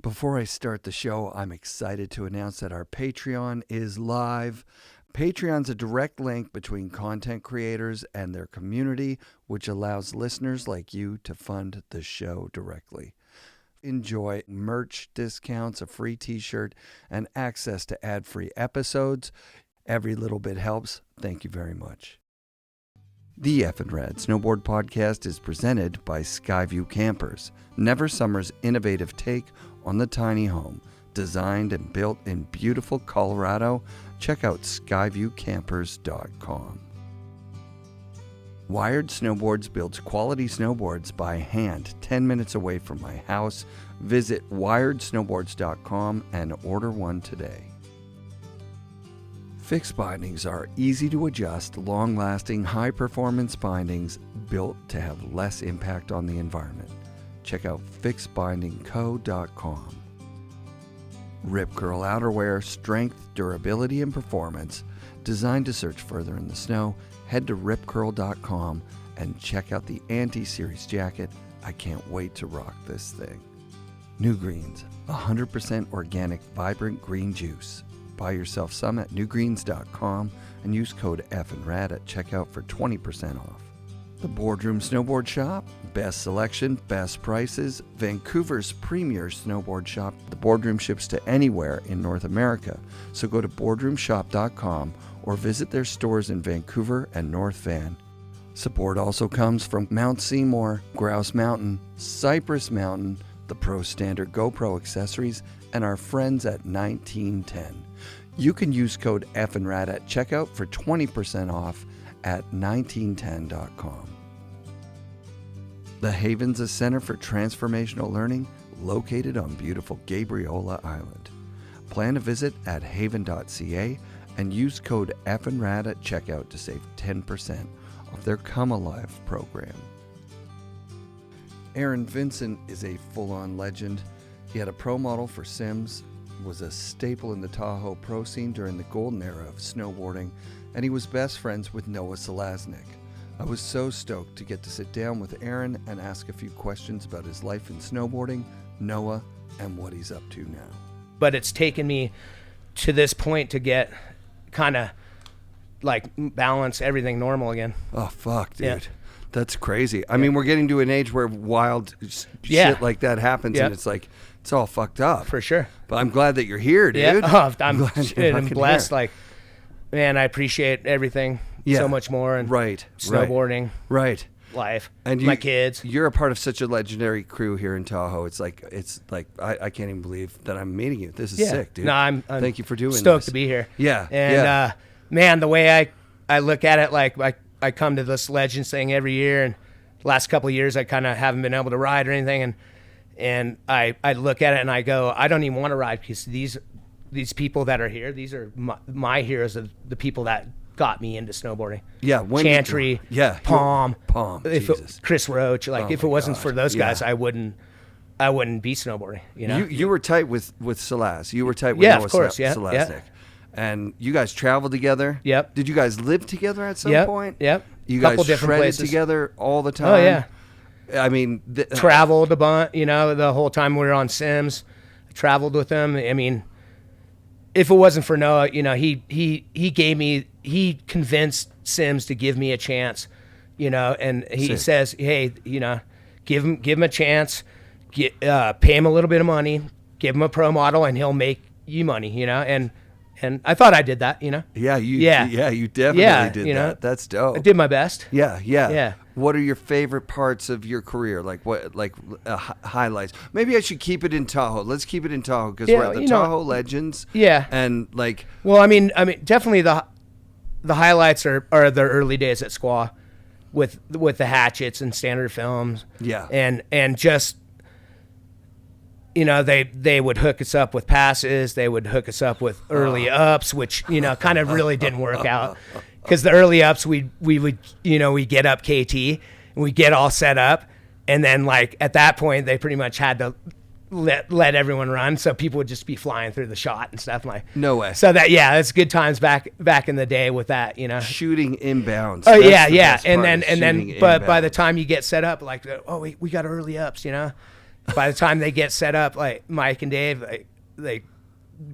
Before I start the show, I'm excited to announce that our Patreon is live. Patreon's a direct link between content creators and their community, which allows listeners like you to fund the show directly. Enjoy merch discounts, a free t-shirt, and access to ad-free episodes. Every little bit helps. Thank you very much. The FNRad Snowboard Podcast is presented by Skyview Campers, Never Summer's innovative take on the tiny home. Designed and built in beautiful Colorado, check out skyviewcampers.com. Wired Snowboards builds quality snowboards by hand 10 minutes away from my house. Visit wiredsnowboards.com and order one today. Fixed bindings are easy to adjust, long-lasting, high-performance bindings built to have less impact on the environment. Check out fixedbindingco.com. Rip Curl outerwear, strength, durability, and performance. Designed to search further in the snow, head to ripcurl.com and check out the Anti-Series jacket. I can't wait to rock this thing. New Greens, 100% organic, vibrant green juice. Buy yourself some at newgreens.com and use code FNRad at checkout for 20% off. The Boardroom Snowboard Shop, best selection, best prices, Vancouver's premier snowboard shop. The Boardroom ships to anywhere in North America, so go to boardroomshop.com or visit their stores in Vancouver and North Van. Support also comes from Mount Seymour, Grouse Mountain, Cypress Mountain, the Pro Standard GoPro accessories, and our friends at 1910. You can use code FNRad at checkout for 20% off at 1910.com. The Haven's a center for transformational learning located on beautiful Gabriola Island. Plan a visit at haven.ca and use code FNRad at checkout to save 10% off their Come Alive program. Aaron Vincent is a full-on legend. He had a pro model for Sims, was a staple in the Tahoe pro scene during the golden era of snowboarding, and he was best friends with Noah Salasnek. I was so stoked to get to sit down with Aaron and ask a few questions about his life in snowboarding, Noah, and what he's up to now. But it's taken me to this point to get kind of like balance everything normal again. Oh, fuck, dude. Yeah. That's crazy. I mean, we're getting to an age where wild shit like that happens, and it's like, it's all fucked up. For sure. But I'm glad that you're here, dude. Yeah. Oh, I'm blessed. Here. Like, man, I appreciate everything so much more. And snowboarding. Right. Life. And my kids. You're a part of such a legendary crew here in Tahoe. It's like I can't even believe that I'm meeting you. This is sick, dude. No, I'm thank you for doing stoked this. to be here. Yeah. And man, the way I look at it, like I come to this Legends thing every year, and the last couple of years I kind of haven't been able to ride or anything, and I look at it and I go, I don't even want to ride because these people that are here, these are my heroes of the people that got me into snowboarding. Yeah, Chantry, Palm, Jesus. Chris Roach. Like if it wasn't for those guys, I wouldn't be snowboarding. You know, you were tight with Salas. You were tight with Noah Salasnek. Yeah. And you guys traveled together. Yep. Did you guys live together at some point? Yep. You Couple guys different shredded places together all the time. Oh yeah. I mean, traveled a bunch. You know, the whole time we were on Sims, I traveled with him. I mean, if it wasn't for Noah, you know, he convinced Sims to give me a chance. You know, and he says, hey, you know, give him a chance, pay him a little bit of money, give him a pro model, and he'll make you money. You know, and I thought I did that, you know. Yeah, you definitely did you know, that. That's dope. I did my best. Yeah. What are your favorite parts of your career? Like what, highlights? Maybe I should keep it in Tahoe. Let's keep it in Tahoe because we're at the Tahoe Legends. Yeah. And like, well, I mean, definitely the highlights are the early days at Squaw, with the hatchets and standard films. Yeah. And just, you know, they would hook us up with passes. They would hook us up with early ups, which, you know, kind of really didn't work out because the early ups, we would, you know, we get up KT and we get all set up. And then like at that point, they pretty much had to let everyone run. So people would just be flying through the shot and stuff. Like, no way. So that, it's good times back in the day with that, you know, shooting inbounds. Oh, yeah. And then, but by the time you get set up, like, oh, we got early ups, you know, by the time they get set up, like Mike and Dave, like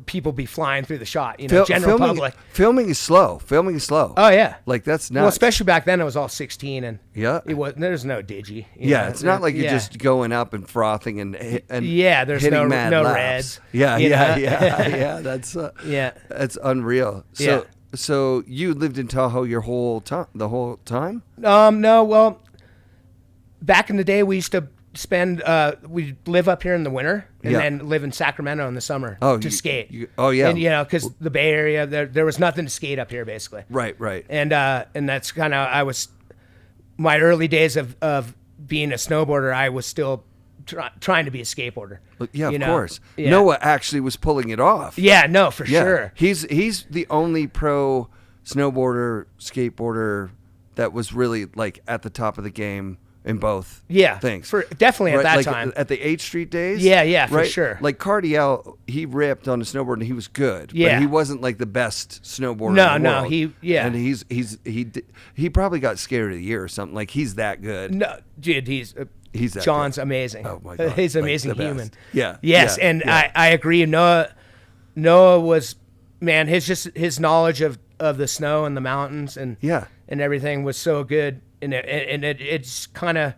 people be flying through the shot, general public. Filming is slow. Oh yeah. Like that's nuts. Well, especially back then it was all 16 and yeah, there's no digi. It's not like you're just going up and frothing and there's hitting no laps. Reds. Yeah. That's that's unreal. Yeah. So you lived in Tahoe the whole time? No, well, back in the day we used to we'd live up here in the winter and then live in Sacramento in the summer to skate. And because the Bay Area, there was nothing to skate up here basically. Right. And that's kind of, my early days of being a snowboarder, I was still trying to be a skateboarder. Yeah, of course. Yeah. Noah actually was pulling it off. Yeah, no, for sure. He's the only pro skateboarder that was really like at the top of the game in both things. Definitely at that time. At the 8th Street days? Yeah, for sure. Like Cardiel, he ripped on a snowboard and he was good. Yeah. But he wasn't like the best snowboarder in the world. And he probably got Skater of the Year or something. Like he's that good. No, dude, he's that John's good. Amazing. Oh my God. He's an amazing human. Yeah. Yes, I agree. Noah was, man, his knowledge of the snow and the mountains and everything was so good. And it's kind of,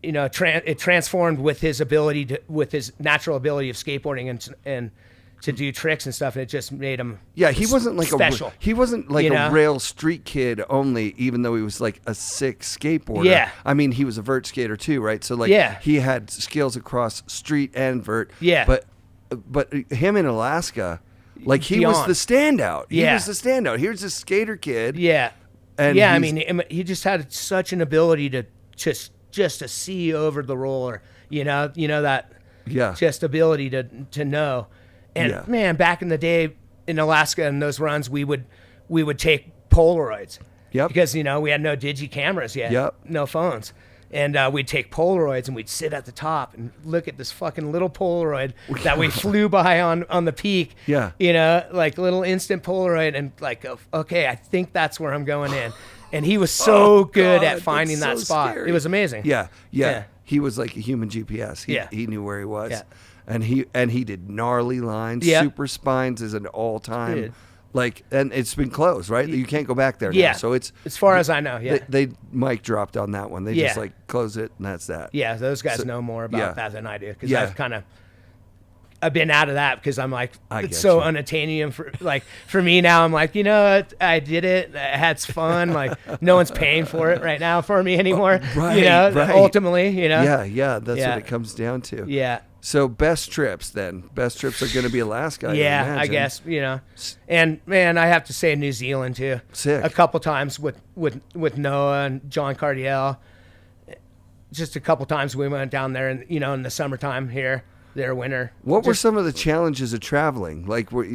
it transformed with his with his natural ability of skateboarding and to do tricks and stuff. And it just made him he wasn't like special. He wasn't like a rail street kid only, even though he was like a sick skateboarder. Yeah. I mean, he was a vert skater too, right? So like he had skills across street and vert. Yeah. But him in Alaska, like he was the standout. He was the standout. Here's this skater kid. Yeah. And I mean, he just had such an ability to just to see over the roller, that just ability to know. And man, back in the day in Alaska and those runs, we would take Polaroids. Yep. Because we had no digi cameras yet. Yep. No phones. And we'd take Polaroids and we'd sit at the top and look at this fucking little Polaroid that we flew by on the peak. Yeah. Like little instant Polaroid and like, okay, I think that's where I'm going in. And he was so good at finding that spot. Scary. It was amazing. Yeah. He was like a human GPS. He knew where he was. Yeah. And he did gnarly lines. Yeah. Super Spines is an all-time. Dude. Like, and it's been closed, right? You can't go back there Yeah. now. So it's as far as I know. Yeah. They mic dropped on that one. They just like close it and that's that. Yeah. Those guys know more about that than I do because Yeah. I've been out of that because I'm like, I it's get so you. unattainable. For me now, I'm like, I did it. I had fun. Like, no one's paying for it right now for me anymore. Right. Ultimately, Yeah. That's what it comes down to. Yeah. So best trips then. Best trips are going to be Alaska. I guess, And man, I have to say New Zealand too. Sick. A couple times with Noah and John Cardiel. Just a couple times we went down there and in the summertime here, their winter. What were some of the challenges of traveling? Like were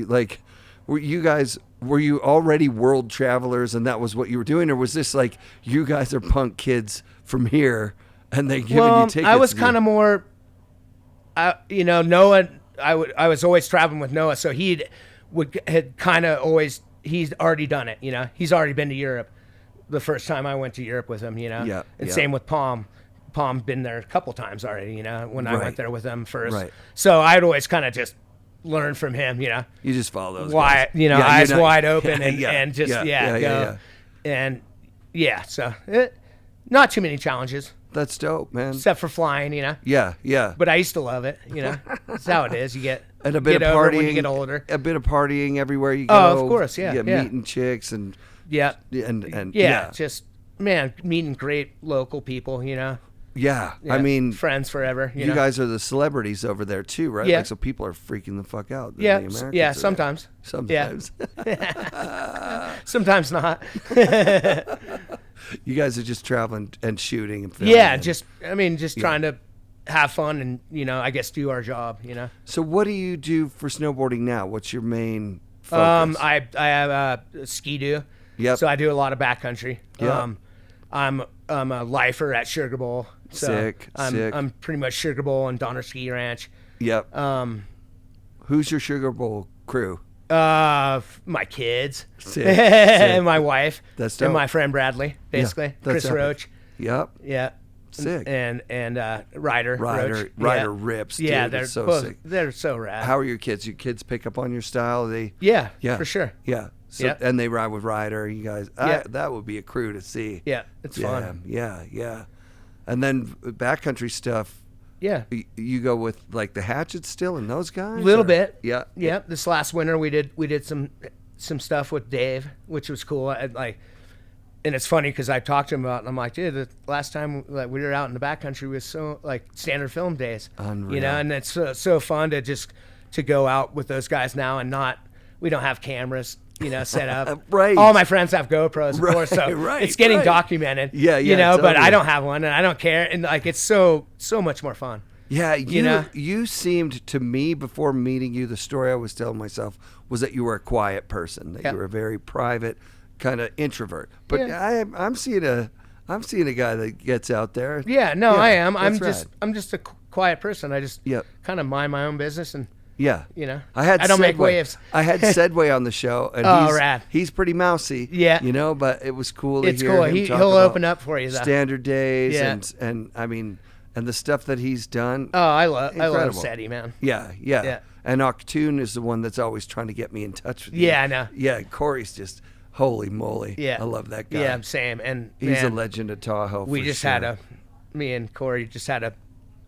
you already world travelers and that was what you were doing, or was this like you guys are punk kids from here and they giving you tickets? I was kind of more. Noah, I was always traveling with Noah, so he'd already done it, he's already been to Europe the first time I went to Europe with him, and same with Palm been there a couple times already, when I went there with him first. Right. So I'd always kind of just learn from him, You just follow those guys. Eyes wide open and just go. Yeah. And so not too many challenges. That's dope, man. Except for flying, Yeah. But I used to love it, That's how it is. You get and a bit of over partying when you get older. A bit of partying everywhere you go. Oh, of course, yeah. Meeting chicks and just man, meeting great local people, Yeah. I mean, friends forever. You guys are the celebrities over there too, right? Yeah. Like, so people are freaking the fuck out. Yeah. The Americans Yeah. are Sometimes. Sometimes. Yeah. Sometimes not. You guys are just traveling and shooting and filming. Yeah. Just trying to have fun and, I guess do our job, So what do you do for snowboarding now? What's your main focus? I have a ski-doo. Yep. So I do a lot of backcountry. Yep. I'm a lifer at Sugar Bowl. So Sick. I'm pretty much Sugar Bowl and Donner Ski Ranch. Yep. Who's your Sugar Bowl crew? My kids. Sick. And my wife. That's dope. And my friend Bradley, basically. Yeah, that's Chris epic. Roach. Yep. Yeah. sick. And Ryder rips. Yeah, dude. they're It's so both, sick. they're so rad. How are your kids? Your kids pick up on your style? Yeah, Yeah, for sure. Yeah. So, Yeah. And they ride with Ryder. You guys, Yeah. that would be a crew to see. Yeah, it's fun. Yeah. And then backcountry stuff. Yeah, You go with like the Hatchets still and those guys. little or- bit. Yeah. Yeah. This last winter we did some stuff with Dave, which was cool. And it's funny because I talked to him about it, and I'm like, dude, the last time we were out in the backcountry was so like standard film days. Unreal. You know, and it's so fun to go out with those guys now and we don't have cameras, set up. Right. All my friends have GoPros, of course, so right, it's getting right. documented. Yeah, You know, but totally. I don't have one, and I don't care, and like it's so much more fun. Yeah, know? you seemed to me before meeting you, the story I was telling myself was that you were a quiet person, that Yeah. you were a very private kind of introvert. But Yeah. I'm seeing a guy that gets out there. Yeah, no, I am. I'm that's just rad. a quiet person. I just Yep. kind of mind my own business, and Yeah. I don't make waves. I had Sedway on the show, and Oh, rad. he's pretty mousy. Yeah. But it was cool to It's hear cool. him talk He'll about open up for you, though. standard days Yeah. and I mean and the stuff that he's done. Oh, I love Incredible. SETI, man. Yeah. Yeah. And Octoon is the one that's always trying to get me in touch with you. Yeah, I know. Yeah, Corey's just holy moly. Yeah, I love that guy. Yeah, same. And He's a man, legend of Tahoe. We for just sure. had me and Corey just had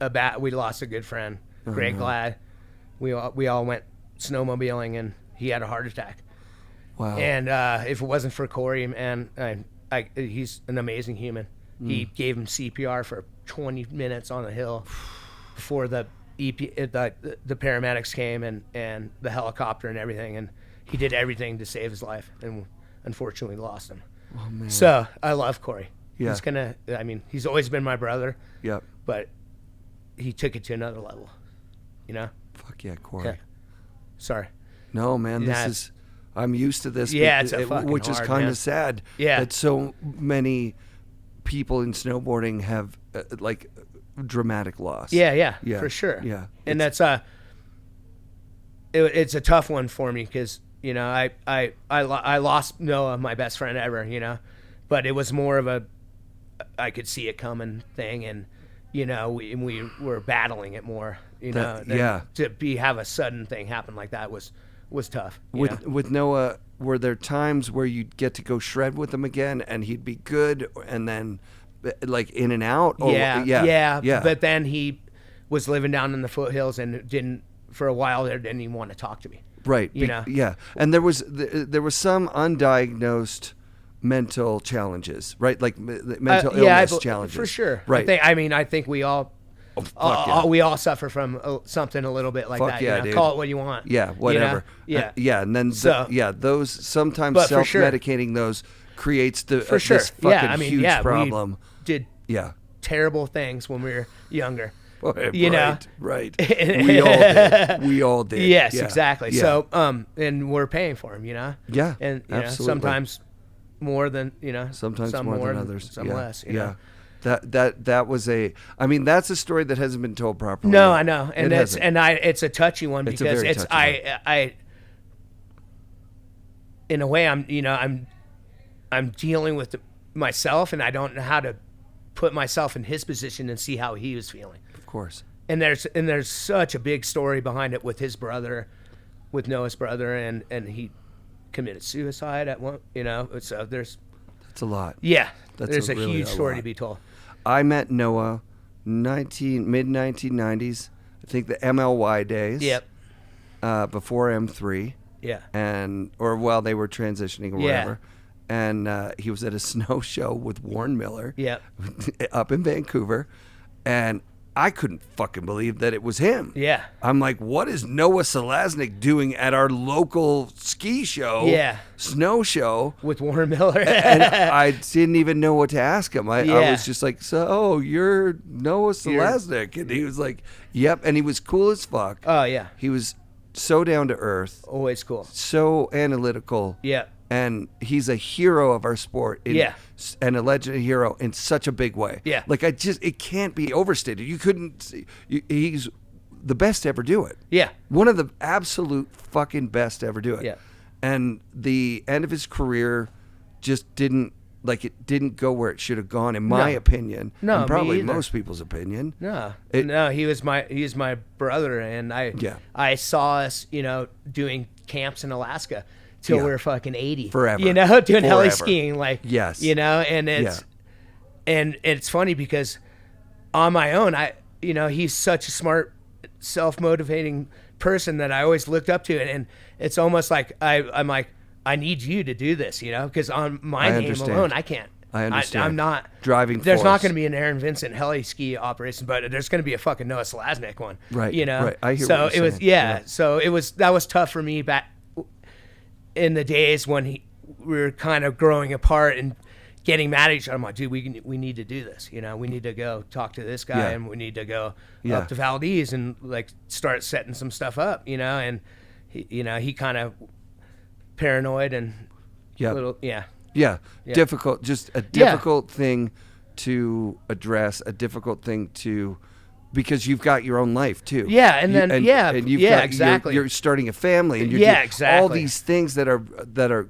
a bat. We lost a good friend, Greg Glad. We all went snowmobiling, and he had a heart attack. Wow. And if it wasn't for Corey, man, he's an amazing human. He gave him CPR for 20 minutes on the hill before the paramedics came and the helicopter and everything, and he did everything to save his life, and unfortunately lost him. Oh, man. So I love Corey. Yeah. He's always been my brother, Yep. but he took it to another level. Fuck yeah, Corey. Yeah. Sorry. No, man, Yeah. I'm used to this. Yeah, it's fucking which is hard, kind man. of sad. Yeah. That so many people in snowboarding have like dramatic loss. Yeah, Yeah, for sure. yeah. And that's it's a tough one for me because I lost Noah, my best friend ever, but it was more of I could see it coming thing, and we were battling it more, than to have a sudden thing happen like that was tough. With Noah, were there times where you'd get to go shred with him again and he'd be good and then like in and out? Or, yeah. But then he was living down in the foothills and didn't even want to talk to me. Right. Yeah. And there was some undiagnosed mental challenges, right? Like mental illness challenges. For sure. Right. I think we all we all suffer from something a little bit like Fuck that. yeah, dude. Call it what you want. Yeah, whatever. Yeah. And then those sometimes But for sure. self-medicating those creates this fucking huge problem. We did terrible things when we were younger. Right. We all did. Yes, Yeah. exactly. Yeah. So and we're paying for them, Yeah, and absolutely. sometimes more than sometimes some more than others. some yeah. less. Yeah. That was that's a story that hasn't been told properly. No, I know, and hasn't. it's a touchy one It's a because very touchy one. I in a way I'm dealing with myself, and I don't know how to put myself in his position and see how he was feeling. Of course. And there's such a big story behind it with his brother, with Noah's brother, and he committed suicide at one. So there's. That's a lot. Yeah, That's there's a really huge a story lot. to be told. I met Noah mid-1990s. I think the MLY days. Yep. Before M3. Yeah. While they were transitioning or whatever. And he was at a snow show with Warren Miller. Yep. Up in Vancouver. And I couldn't fucking believe that it was him. Yeah. I'm like, what is Noah Salasnek doing at our local ski show? Yeah. Snow show. With Warren Miller. And I didn't even know what to ask him. I was just like, so you're Noah Salasnek? And he was like, yep. And he was cool as fuck. Oh, yeah. He was so down to earth, Always cool. so analytical. Yeah. And he's a hero of our sport. And a legendary hero in such a big way. Yeah. Like it can't be overstated. You couldn't, he's the best to ever do it. Yeah. One of the absolute fucking best to ever do it. Yeah. And the end of his career just didn't like it didn't go where it should have gone, in my opinion. No, and probably me either. most people's opinion. No, he's my brother, and I saw us, doing camps in Alaska till we were fucking 80. Forever. Doing heli skiing, like, yes. And it's funny because on my own, he's such a smart, self-motivating person that I always looked up to, and it's almost like I'm like, I need you to do this, because on my name alone, I can't. I understand. I'm not driving. There's not going to be an Aaron Vincent heli ski operation, but there's going to be a fucking Noah Salasnek one. Right. Right. I hear so what you're it was, saying. So that was tough for me back in the days when we were kind of growing apart and getting mad at each other. I'm like, dude, we need to do this. We need to go talk to this guy, and we need to go up to Valdez and like start setting some stuff up. And he kind of paranoid and little difficult, just a difficult thing to address, a difficult thing to, because you've got your own life too. Exactly. You're starting a family, and you're doing exactly. all these things that are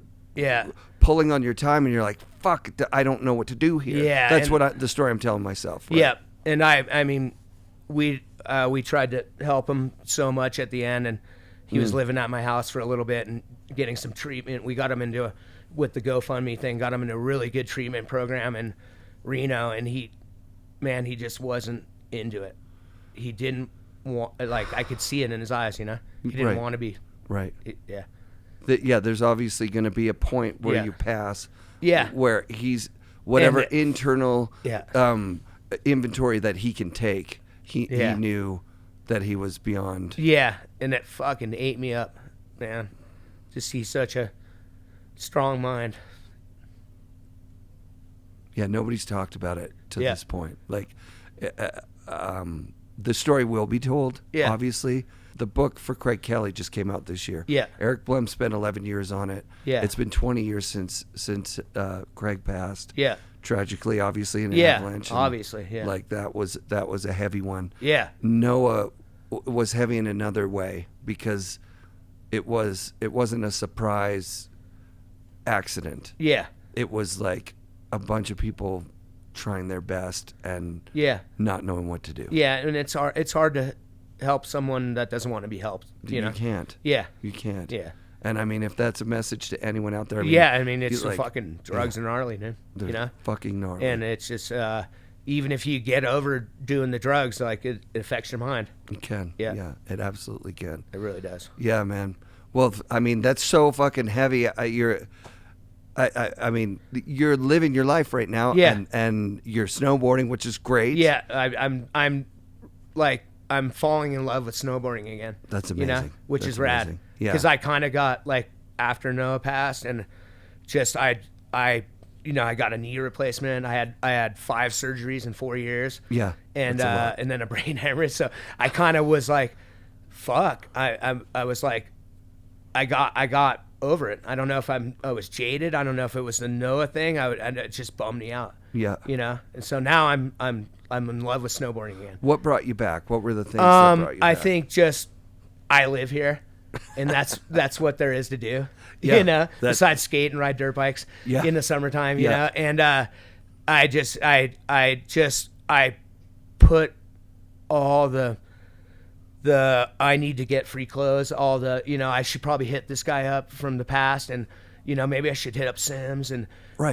pulling on your time, and you're like, fuck, I don't know what to do here. Yeah, that's the story I'm telling myself. Right? Yeah, and I mean, we tried to help him so much at the end, and he was living at my house for a little bit and getting some treatment. We got him with the GoFundMe thing, got him into a really good treatment program in Reno, and he just wasn't into it. He didn't want, like, I could see it in his eyes, He didn't want to be. Right. Yeah. There's obviously going to be a point where you pass. Yeah. Where he's whatever internal inventory that he can take. He knew that he was beyond. Yeah, and it fucking ate me up, man. Just he's such a strong mind. Yeah, nobody's talked about it to this point. Like, the story will be told, obviously. The book for Craig Kelly just came out this year. Yeah. Eric Blum spent 11 years on it. Yeah. It's been 20 years since Craig passed. Yeah. Tragically, obviously, in an avalanche. Obviously, yeah. Like, that was a heavy one. Yeah. Noah was heavy in another way because it wasn't a surprise accident. Yeah. It was like a bunch of people trying their best and not knowing what to do. Yeah, and it's hard to help someone that doesn't want to be helped. You can't. Yeah. You can't. Yeah. And I mean, if that's a message to anyone out there, it's like, fucking drugs are gnarly, man. They're fucking gnarly. And it's just even if you get over doing the drugs, like it affects your mind. It can. Yeah, it absolutely can. It really does. Yeah, man. Well, I mean, that's so fucking heavy. I mean, you're living your life right now, and you're snowboarding, which is great. Yeah, I'm falling in love with snowboarding again. That's amazing. Which that's is rad. Amazing. Yeah, because I kind of got like after Noah passed, and just I got a knee replacement. I had 5 surgeries in 4 years. Yeah, and then a brain hemorrhage. So I kind of was like, fuck. I was like, I got over it. I don't know if I was jaded. I don't know if it was the Noah thing. It just bummed me out. Yeah. And so now I'm in love with snowboarding again. What brought you back? What were the things that brought you back? I think just I live here, and that's what there is to do. Yeah, besides skate and ride dirt bikes in the summertime. You know, and I put all the I need to get free clothes, all the, I should probably hit this guy up from the past, and maybe I should hit up Sims and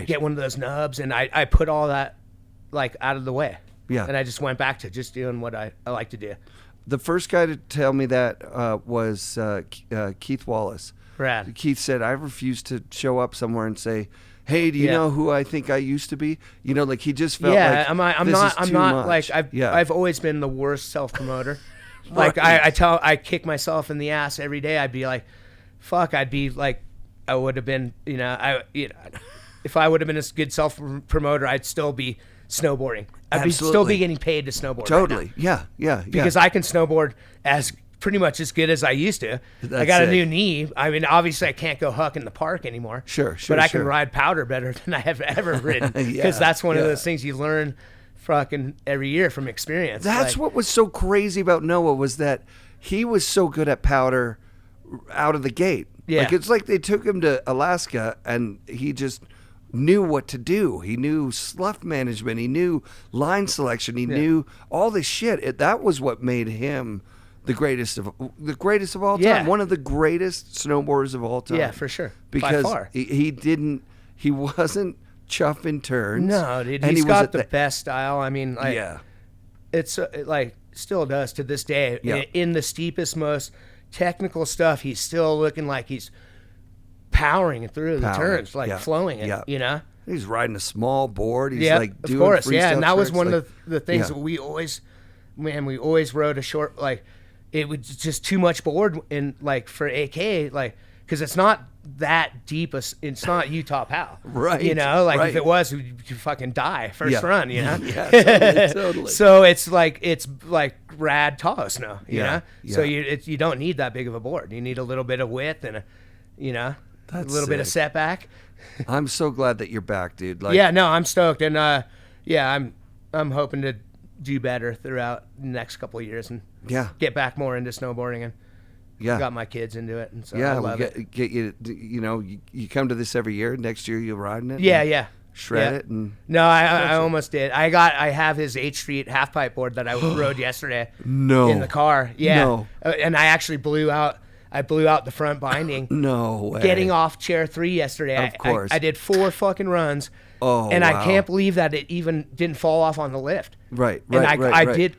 get one of those nubs, and I put all that like out of the way. Yeah. And I just went back to just doing what I like to do. The first guy to tell me that was Keith Wallace. Rad. Keith said, I refuse to show up somewhere and say, hey, do you know who I think I used to be? Like he just felt like I'm not much. like I've always been the worst self-promoter. Like I kick myself in the ass every day. I'd be like, fuck, I'd be like, I would have been, if I would have been a good self-promoter, I'd still be snowboarding. I'd still be getting paid to snowboard. Totally. Right Yeah. Because I can snowboard as pretty much as good as I used to. I got a new knee. I mean, obviously I can't go huck in the park anymore. Sure. But I can ride powder better than I have ever ridden. Because that's one of those things you learn fucking every year from experience. That's what was so crazy about Noah, was that he was so good at powder out of the gate. Yeah. Like, it's like they took him to Alaska and he just knew what to do. He knew slough management. He knew line selection. He knew all this shit. That was what made him the greatest of all time. Yeah. One of the greatest snowboarders of all time. Yeah, for sure. Because by far. he wasn't chuffing turns. No, dude. And He's he was got at the best style. I mean, like, it's like still does to this day. Yeah. In the steepest, most technical stuff, he's still looking like he's powering through the turns, like flowing it. You know, he's riding a small board. He's like doing of course, freestyle and that was tricks, one like, of the things that we always rode a short, like it was just too much board in like for AK, like because it's not that deep. It's not Utah POW, right? You know, like if it was, you fucking die first run. You know, totally. So it's like rad Tahoe snow. You know, so Yeah. you don't need that big of a board. You need a little bit of width and a little bit of sick. setback. I'm so glad that you're back, dude. Like, Yeah, no, I'm stoked, and I'm hoping to do better throughout the next couple of years and get back more into snowboarding and got my kids into it, and so I love it. Get you. You know, you come to this every year. Next year you're riding it. Yeah. Shred it and. No, I almost did. I have his H Street half pipe board that I rode yesterday. No. In the car. Yeah. No. And I actually blew out the front binding. No way. Getting off chair 3 yesterday. Of course. I did 4 fucking runs. Oh, and wow. I can't believe that it even didn't fall off on the lift. Right. And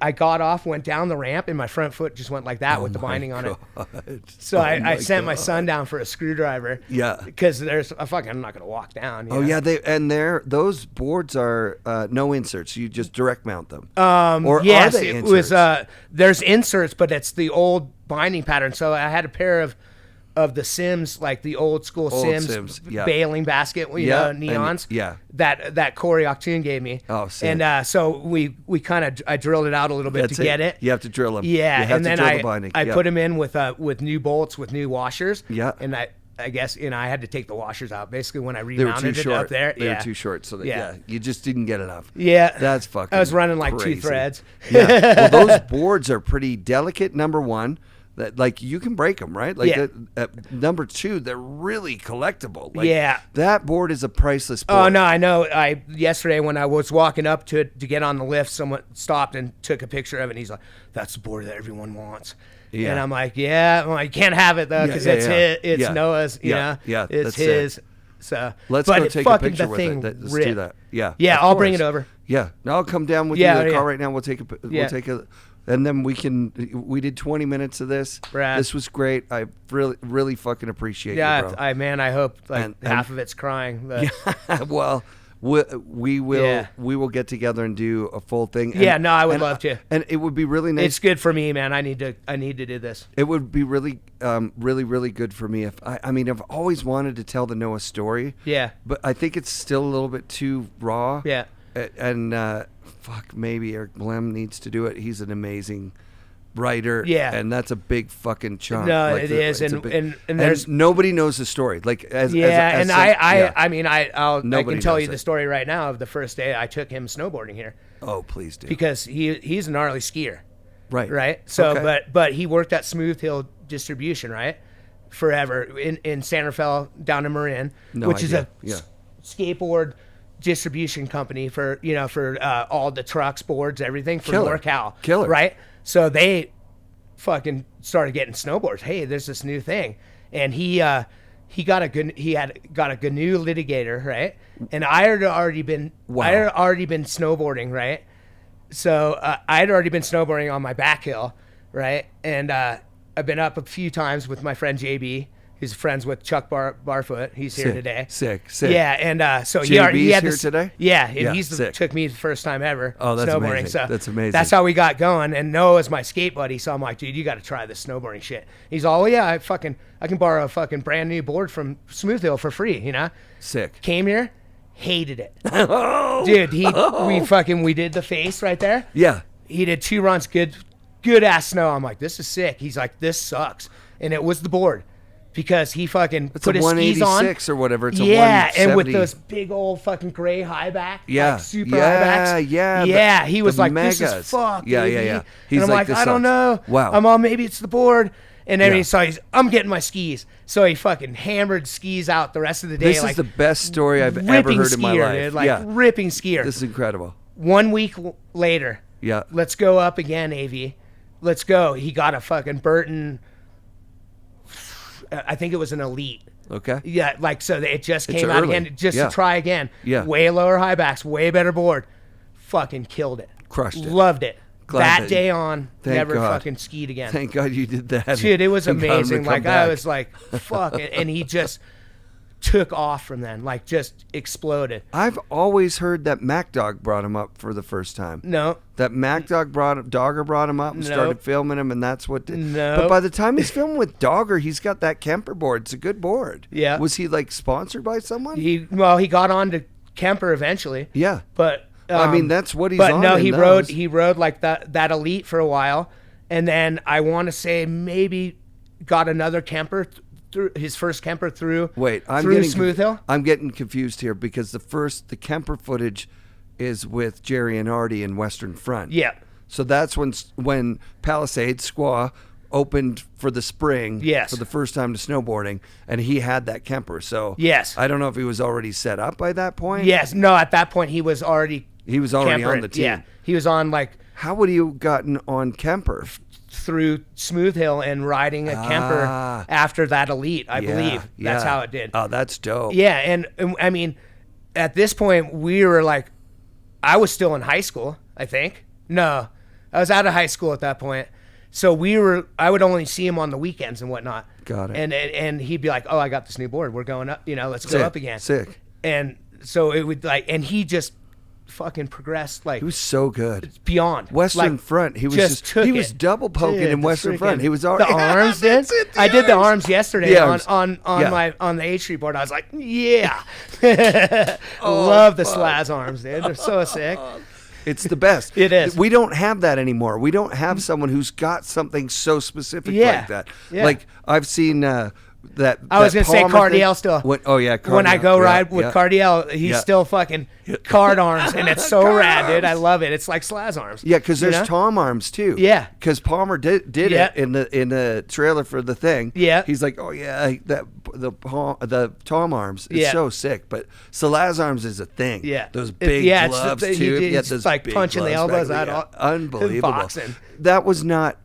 I got off, went down the ramp, and my front foot just went like that with the binding on it. So I sent my son down for a screwdriver. Yeah. Because I'm not gonna walk down. Oh yeah, those boards are no inserts. You just direct mount them. Yes, are they it inserts? was. There's inserts, but it's the old binding pattern. So I had a pair of the Sims, like the old school Sims bailing basket, neons. That Corey Octoon gave me. Oh, sick. And so I drilled it out a little bit to get it. You have to drill them. Yeah, you have and to then drill the binding. I put them in with new bolts with new washers. Yeah. And I guess I had to take the washers out basically when I They were too remounted it short. up there. They were too short, so that you just didn't get enough. Yeah, that's fucking. I was running like crazy. 2 threads. Yeah, well, those boards are pretty delicate. Number one, that like you can break them, right? Like number 2, they're really collectible. Like, that board is a priceless board. Oh no, I know. Yesterday when I was walking up to it to get on the lift, someone stopped and took a picture of it. And he's like, "That's the board that everyone wants." Yeah. And I'm like, you can't have it though because it's Noah's. You know, it's his. It. So let's go take a picture with it. Let's do that. Yeah, I'll bring it over. Yeah, now I'll come down with you in the car right now. We'll take a. And then we did 20 minutes of this. Rad. This was great. I really fucking appreciate you, bro. I hope half of it's crying. But. Well, we will get together and do a full thing. I would love to. And it would be really nice. It's good for me, man. I need to do this. It would be really, really good for me if I've always wanted to tell the Noah story. Yeah. But I think it's still a little bit too raw. Yeah. And maybe Eric Blem needs to do it. He's an amazing writer. Yeah. And that's a big fucking chunk. No, like it is. And there's nobody knows the story. Like I can tell you the story right now of the first day I took him snowboarding here. Oh, please do. Because he's a gnarly skier. Right. So but he worked at Smooth Hill Distribution, right? Forever in San Rafael down in Marin, which is a skateboard distribution company for all the trucks, boards, everything for NorCal. Killer. Right? So they fucking started getting snowboards. Hey, there's this new thing. And he had got a GNU litigator, right? And I had already been snowboarding, right? So I had already been snowboarding on my back hill, right? And I've been up a few times with my friend JB. He's friends with Chuck Barfoot. He's here today. Sick. Yeah, and so he had here this, today. Yeah, and took me the first time ever. Oh, that's snowboarding. amazing. So that's amazing. That's how we got going. And Noah's my skate buddy, so I'm like, dude, you got to try this snowboarding shit. He's all, I can borrow a fucking brand new board from Smooth Hill for free, you know. Sick. Came here, hated it. Dude, we did the face right there. Yeah. He did 2 runs, good ass snow. I'm like, this is sick. He's like, this sucks, and it was the board. Because he fucking put his skis on. It's a 186 or whatever. It's a 170. and with those big old fucking gray high back. Yeah. Like super high backs. Yeah. He was like, megas. This is fuck. Yeah. He's and I'm like, I don't know. Wow. I'm all, maybe it's the board. And then Yeah. he saw, I'm getting my skis. So he fucking hammered skis out the rest of the day. This is the best story I've ever heard in my life. Dude, like ripping skier. This is incredible. 1 week later, Yeah. let's go up again, AV. Let's go. He got a fucking Burton, I think it was an Elite. Okay. Yeah, like, so it just came out early. again, just Yeah. to try again. Yeah. Way lower high backs, way better board. Fucking killed it. Crushed it. Loved it. Glad that that- day on, Thank never God. fucking skied again. Thank God you did that. Dude, it was And got him to amazing. come Like, back. I was like, fuck it. And he just took off from then, like, just exploded. I've always heard that Mac Dog brought him up for the first time. No. That Mac Dog Dogger brought him up and started filming him, and that's what did. No. But by the time he's filming with Dogger, he's got that Kemper board. It's a good board. Yeah. Was he like sponsored by someone? He got on to Kemper eventually. Yeah. But I mean, that's what he's but on. no, in he those. rode like that Elite for a while, and then I want to say maybe got another Kemper through his first Kemper through. Wait, through Smooth Hill. I'm getting confused here because the Kemper footage is with Jerry and Artie in Western Front. Yeah. So that's when Palisades Squaw opened for the spring. Yes. For the first time to snowboarding, and he had that Kemper. So Yes. I don't know if he was already set up by that point. Yes. No, at that point he was already. He was already Kemper. on the team. Yeah. He was on like How would he have gotten on Kemper? through Smooth Hill and riding a Kemper after that Elite, I believe. That's how it did. Oh, that's dope. Yeah, and I mean, at this point, we were like, I was still in high school, I think. No, I was out of high school at that point. So I would only see him on the weekends and whatnot. Got it. And he'd be like, oh, I got this new board. We're going up, let's go Sick. up again. Sick. And so it would and he just fucking progressed like He was so good. beyond. Western Like, Front. He was just took he was it. double poking Dude, in the Western Front. freaking- He was already the arms, dude. That's it, the I did the arms. arms yesterday The arms. on Yeah. the H Street board. I was like, yeah, love the fuck. Slaz arms, dude. They're so sick. It's the best. It is. We don't have that anymore. We don't have someone who's got something so specific Yeah. like that. Yeah. Like I've seen that. I was that gonna say Palmer thing. Cardiel still. Oh yeah, When I Cardiel. go Yeah, ride with yeah. Cardiel, he's Yeah. still fucking card arms, and it's so Card rad, dude. I arms. love it. It's like Slaz arms. Yeah, because You there's know? Tom arms too. Yeah. because Palmer did Yeah. it in the trailer for the thing. Yeah. he's like, oh yeah, the Tom arms. It's Yeah. so sick. But Salaz arms is a thing. Yeah. those It- big yeah, it's gloves the- too. he- Yeah, he's those like big punching the gloves elbows back out. there. Yeah. Unbelievable. Boxing. That was not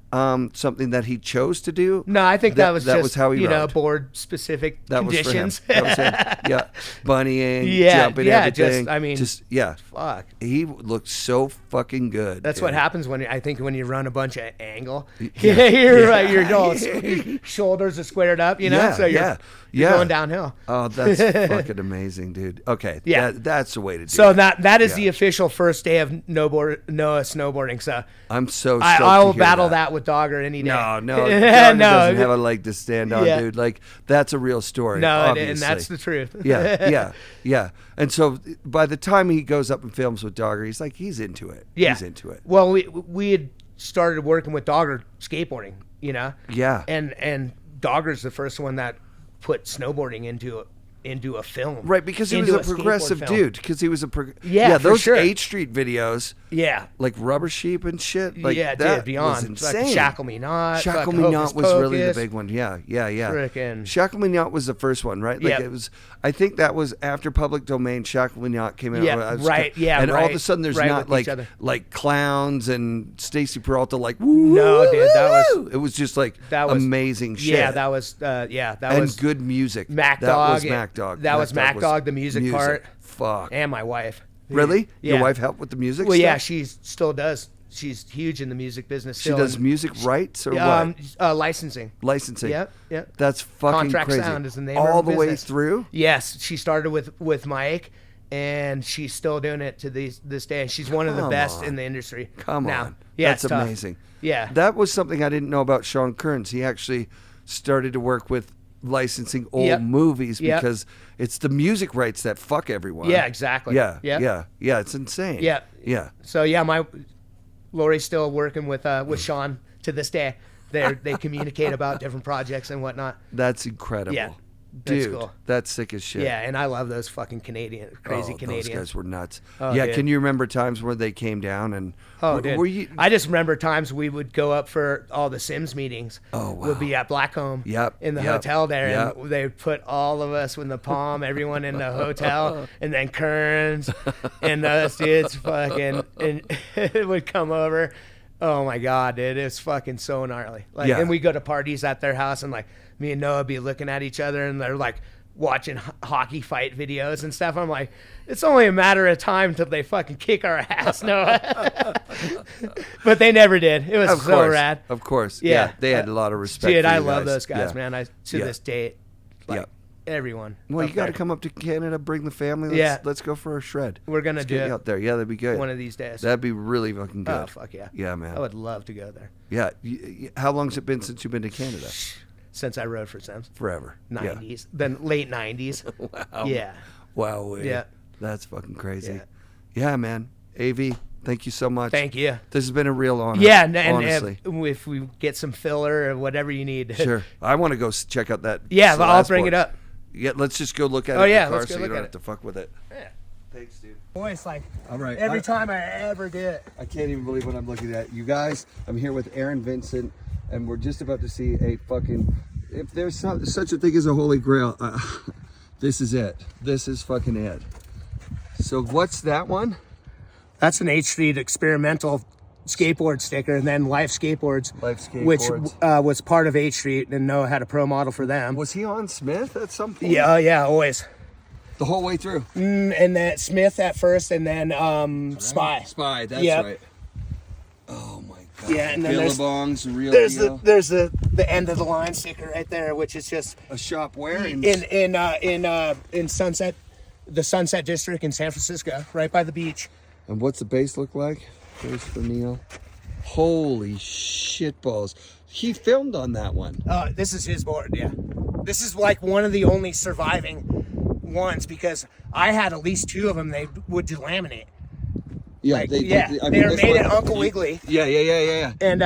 something that he chose to do. No, I think that was just how he rode. board specific That conditions. was for him. That was him. Yeah, bunnying, Yeah, jumping, yeah, everything. just- I mean, yeah. Fuck. He looked so fucking good. That's dude. what happens when when you run a bunch of angle. Yeah. your all shoulders are squared up, Yeah, so you're going downhill. Oh, that's fucking amazing, dude. Okay, Yeah. that's the way to do So it. that is Yeah. the official first day of Noah snowboarding. So I'm so stoked I will to hear battle that. that with Dogger any day. No, no, Dogger doesn't have a leg to stand on, Yeah. dude. Like that's a real story. No, obviously. and that's the truth. yeah. And so by the time he goes up and films with Dogger, he's into it. Yeah. He's into it. Well, we had started working with Dogger skateboarding, Yeah. and Dogger's the first one that put snowboarding into a film. Right, because he was into a skateboard progressive film. dude. Because he was a Yeah, for those sure. 8th Street videos, Yeah. like Rubber Sheep and shit. Like Yeah, that dude, beyond. was insane. Like Shackle Me Not. Shackle fucking Me Hocus Not was really the Pocus. big one. Yeah. Frickin'. Shackle Me Not was the first one, right? Like Yep. it was. I think that was after Public Domain. Shackle Me Not came out. Yeah, I was right, yeah, And all of a right, sudden, there's right not with each like other. clowns and Stacy Peralta like. Woo, No, dude, that was- woo. It was just like that was amazing shit. Yeah, that was that and was good music. Mac that Dog. was Mac Dog. That was Mac Dog, the music part. Fuck. and my wife. Really? Yeah. Your wife helped with the music Well, stuff? yeah, she still does. She's huge in the music business. She Still, does and- music rights or what? Licensing. Licensing. Yep, yep. That's fucking Contract crazy. Sound is the name All of her the way business. through? Yes, she started with Mike, and she's still doing it to this day. And she's one of the Come best on. in the industry. Come now. on. Yeah, That's it's tough. amazing. Yeah. That was something I didn't know about Sean Kearns. He actually started to work with licensing old Yep. movies Yep. because it's the music rights that fuck everyone. Yeah, exactly. Yeah, Yep. yeah. It's insane. Yeah. Yeah. So yeah, Lori's still working with Sean to this day. They communicate about different projects and whatnot. That's incredible. Yeah. That's Dude, cool. that's sick as shit. Yeah, and I love those fucking crazy Canadians. Those guys were nuts. Oh, yeah, dude. can you remember times where they came down and Dude. were you? I just remember times we would go up for all the Sims meetings. Oh, wow. We'd be at Blackcomb in the hotel there, and they put all of us in the Palm, everyone in the hotel, and then Kearns and those dudes fucking, and it would come over. Oh my God, dude, it's fucking so gnarly. Like, and we go to parties at their house, and like me and Noah be looking at each other, and they're like watching hockey fight videos and stuff. I'm like, it's only a matter of time till they fucking kick our ass, Noah. But they never did. It was so rad. Of course. Yeah. Yeah. They had a lot of respect. Dude, for you I love guys. those guys, Yeah. man. To this date, like everyone. Well, you got to there. come up to Canada, bring the family. Let's go for a shred. We're gonna Let's do get it you out there. Yeah, that'd be good. one of these days. That'd be really fucking good. Oh fuck yeah. Yeah, man. I would love to go there. Yeah. How long's it been since you've been to Canada? Since I rode for Sims. Forever. 90s. Then late 90s. Wow. Yeah. Wow. Yeah. That's fucking crazy. Yeah, man. AV, thank you so much. Thank you. This has been a real honor. Yeah, and honestly. if we get some filler or whatever you need. Sure. I want to go check out that. Yeah, but I'll bring Salasnek. it up. Yeah, let's just go look at it Oh, in yeah, the car let's go so you look don't at have to fuck with it. Yeah. Thanks, dude. Boys, like All right. every time I ever do it. I can't even believe what I'm looking at. You guys, I'm here with Aaron Vincent, and we're just about to see a fucking... If there's such a thing as a holy grail, this is it. This is fucking it. So what's that one? That's an H Street experimental skateboard sticker, and then Life Skateboards, which was part of H Street, and Noah had a pro model for them. Was he on Smith at some point? Yeah, always. The whole way through? And then Smith at first, and then Spy. Spy, that's right. Oh my God. Yeah, and then Billabong's a real there's deal. there's the end of the line sticker right there, which is just A shop where? in Sunset, the Sunset District in San Francisco, right by the beach. And what's the base look like? Base for Neil. Holy shitballs. He filmed on that one. This is his board, yeah. This is like one of the only surviving ones because I had at least two of them they would delaminate. Yeah, Like, they were made at Uncle Wiggly. Yeah. And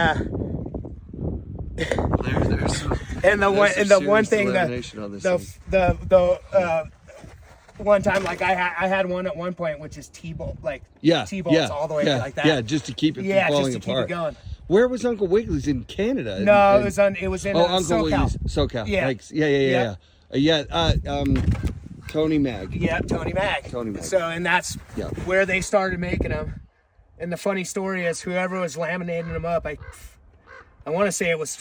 There's the one thing lamination on this the one time like I had one at one point which is T-bolt T-bolts all the way like that. Yeah, just to keep it from Yeah, falling just to apart. keep it going. Where was Uncle Wiggly's in Canada? No, it was in Uncle SoCal. Wiggly's SoCal. Yeah. Like, Tony Mag. Yeah, Tony Mag. So, and that's where they started making them. And the funny story is, whoever was laminating them up, I want to say it was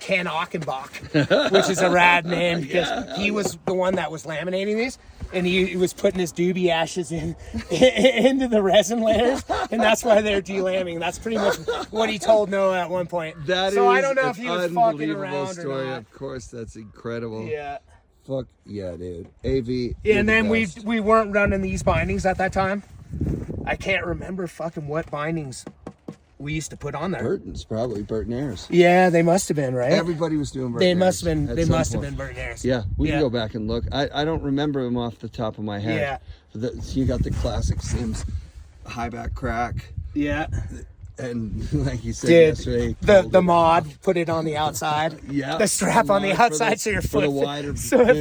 Ken Achenbach, which is a rad name because he was the one that was laminating these, and he was putting his doobie ashes into the resin layers, and that's why they're delaminating. That's pretty much what he told Noah at one point. So I don't know if he was fucking around story. or not. Of course, that's incredible. Yeah. Fuck yeah, dude. AV. Yeah, and then we weren't running these bindings at that time. I can't remember fucking what bindings we used to put on there. Burton's probably Burton Airs. Yeah, they must have been, right? Everybody was doing Burton They Airs must have been. at They some must have point. been Burton Airs. Yeah, we can go back and look. I don't remember them off the top of my head. Yeah. You got the classic Sims high back crack. Yeah. And like you said Dude, yesterday, the mod, put it on the outside. Yeah. The strap on the outside so your foot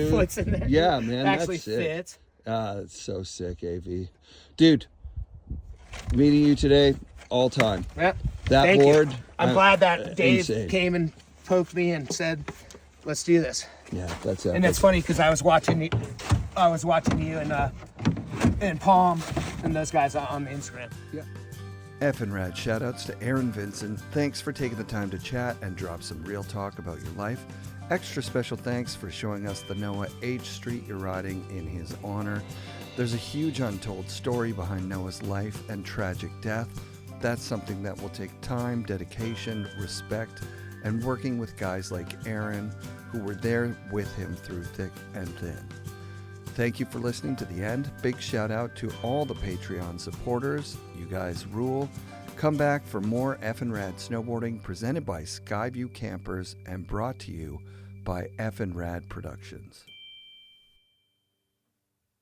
foot's in there. Yeah, man. Actually that's sick. fits. It's so sick, AV. Dude, meeting you today, all time. Yep. That Thank board. You. I'm glad that Dave insane. came and poked me and said, "Let's do this." Yeah, that's it. And it's funny because I was watching you and Palm and those guys on the Instagram. Yeah. FNRad shoutouts to Aaron Vincent. Thanks for taking the time to chat and drop some real talk about your life. Extra special thanks for showing us the Noah H Street you're riding in his honor. There's a huge untold story behind Noah's life and tragic death. That's something that will take time, dedication, respect, and working with guys like Aaron, who were there with him through thick and thin. Thank you for listening to the end. Big shout out to all the Patreon supporters. You guys rule. Come back for more FNRad snowboarding presented by Skyview Campers and brought to you by FNRad Productions.